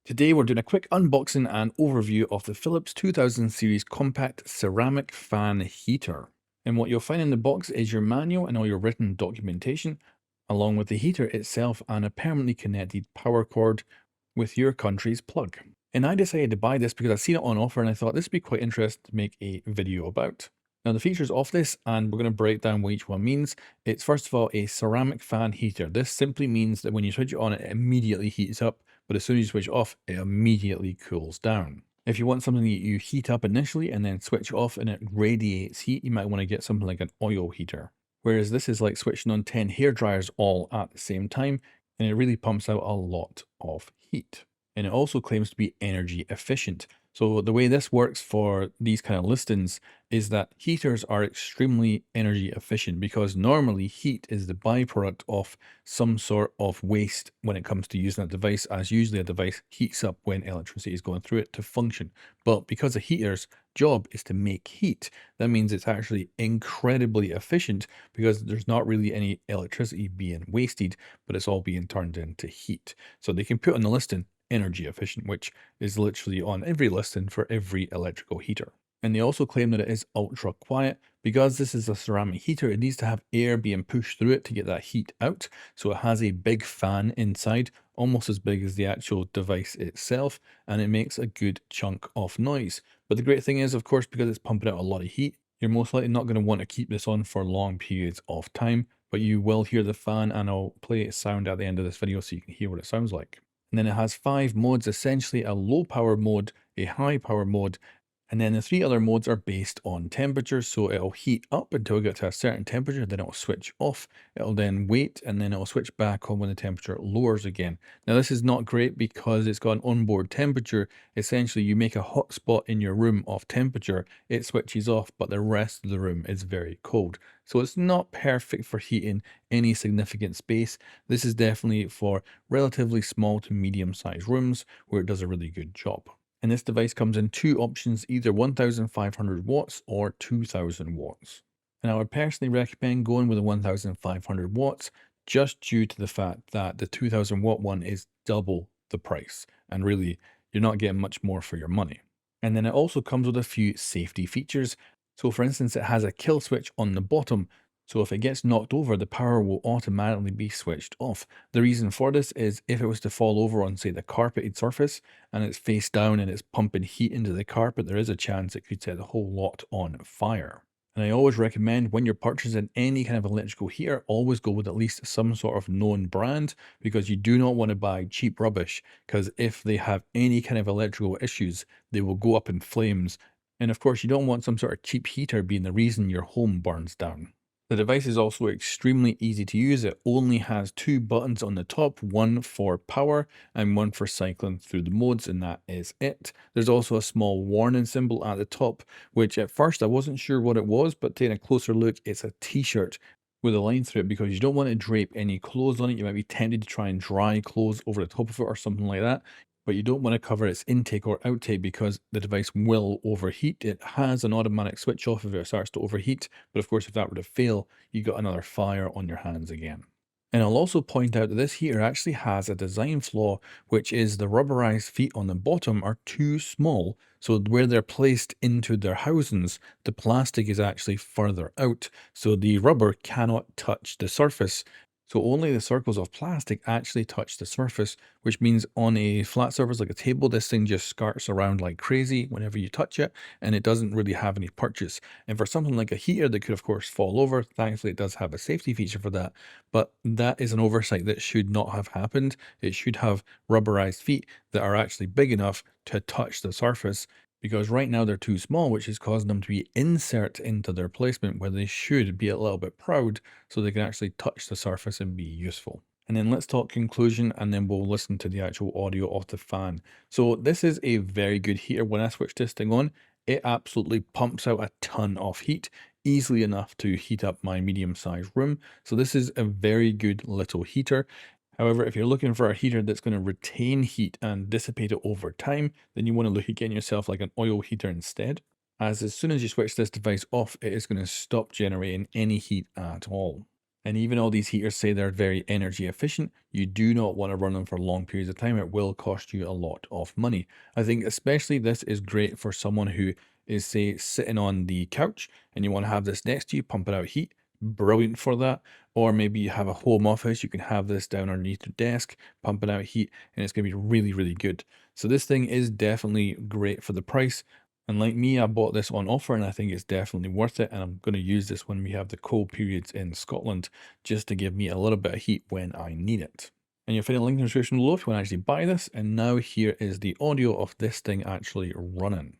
Today we're doing a quick unboxing and overview of the Philips 2000 series compact ceramic fan heater. And what you'll find in the box is your manual and all your written documentation, along with the heater itself and a permanently connected power cord with your country's plug. And I decided to buy this because I've seen it on offer and I thought this would be quite interesting to make a video about. Now the features of this, and we're going to break down what each one means. It's first of all a ceramic fan heater. This simply means that when you switch it on, it immediately heats up, but as soon as you switch it off, it immediately cools down. If you want something that you heat up initially and then switch off and it radiates heat, you might want to get something like an oil heater. Whereas this is like switching on 10 hair dryers all at the same time, and it really pumps out a lot of heat. And it also claims to be energy efficient. So the way this works for these kind of listings is that heaters are extremely energy efficient because normally heat is the byproduct of some sort of waste when it comes to using a device, as usually a device heats up when electricity is going through it to function. But because a heater's job is to make heat, that means it's actually incredibly efficient because there's not really any electricity being wasted, but it's all being turned into heat. So they can put on the listing energy efficient, which is literally on every listing for every electrical heater. And they also claim that it is ultra quiet. Because this is a ceramic heater, it needs to have air being pushed through it to get that heat out. So it has a big fan inside, almost as big as the actual device itself, and it makes a good chunk of noise. But the great thing is, of course, because it's pumping out a lot of heat, you're most likely not going to want to keep this on for long periods of time, but you will hear the fan, and I'll play a sound at the end of this video so you can hear what it sounds like. And then it has 5 modes, essentially a low power mode, a high power mode, and then the 3 other modes are based on temperature. So it'll heat up until it gets to a certain temperature, then it'll switch off, it'll then wait, and then it'll switch back on when the temperature lowers again. Now this is not great because it's got an onboard temperature. Essentially you make a hotspot in your room of temperature, it switches off, but the rest of the room is very cold. So it's not perfect for heating any significant space. This is definitely for relatively small to medium sized rooms where it does a really good job. And this device comes in 2 options, either 1500 watts or 2000 watts. And I would personally recommend going with the 1500 watts just due to the fact that the 2000 watt one is double the price. And really, you're not getting much more for your money. And then it also comes with a few safety features. So for instance, it has a kill switch on the bottom. So if it gets knocked over, the power will automatically be switched off. The reason for this is if it was to fall over on, say, the carpeted surface and it's face down and it's pumping heat into the carpet, there is a chance it could set the whole lot on fire. And I always recommend when you're purchasing any kind of electrical heater, always go with at least some sort of known brand, because you do not want to buy cheap rubbish, because if they have any kind of electrical issues, they will go up in flames. And of course, you don't want some sort of cheap heater being the reason your home burns down. The device is also extremely easy to use. It only has 2 buttons on the top, one for power and one for cycling through the modes, and that is it. There's also a small warning symbol at the top, which at first I wasn't sure what it was, but taking a closer look, it's a t-shirt with a line through it because you don't want to drape any clothes on it. You might be tempted to try and dry clothes over the top of it or something like that, but you don't want to cover its intake or outtake because the device will overheat. It has an automatic switch off if it starts to overheat, but of course if that were to fail, you got another fire on your hands again. And I'll also point out that this heater actually has a design flaw, which is the rubberized feet on the bottom are too small. So where they're placed into their housings, the plastic is actually further out. So the rubber cannot touch the surface. So only the circles of plastic actually touch the surface, which means on a flat surface like a table, this thing just skirts around like crazy whenever you touch it, and it doesn't really have any purchase. And for something like a heater that could of course fall over, thankfully it does have a safety feature for that, but that is an oversight that should not have happened. It should have rubberized feet that are actually big enough to touch the surface, because right now they're too small, which is causing them to be insert into their placement where they should be a little bit proud so they can actually touch the surface and be useful. And then let's talk conclusion, and then we'll listen to the actual audio of the fan. So this is a very good heater. When I switch this thing on, it absolutely pumps out a ton of heat, easily enough to heat up my medium-sized room. So this is a very good little heater. However, if you're looking for a heater that's going to retain heat and dissipate it over time, then you want to look at getting yourself like an oil heater instead. As soon as you switch this device off, it is going to stop generating any heat at all. And even all these heaters say they're very energy efficient, you do not want to run them for long periods of time. It will cost you a lot of money. I think especially this is great for someone who is, say, sitting on the couch and you want to have this next to you, pumping out heat. Brilliant for that. Or maybe you have a home office, you can have this down underneath your desk, pumping out heat, and it's going to be really, really good. So this thing is definitely great for the price. And like me, I bought this on offer and I think it's definitely worth it. And I'm going to use this when we have the cold periods in Scotland, just to give me a little bit of heat when I need it. And you'll find a link in the description below if you want to actually buy this. And now here is the audio of this thing actually running.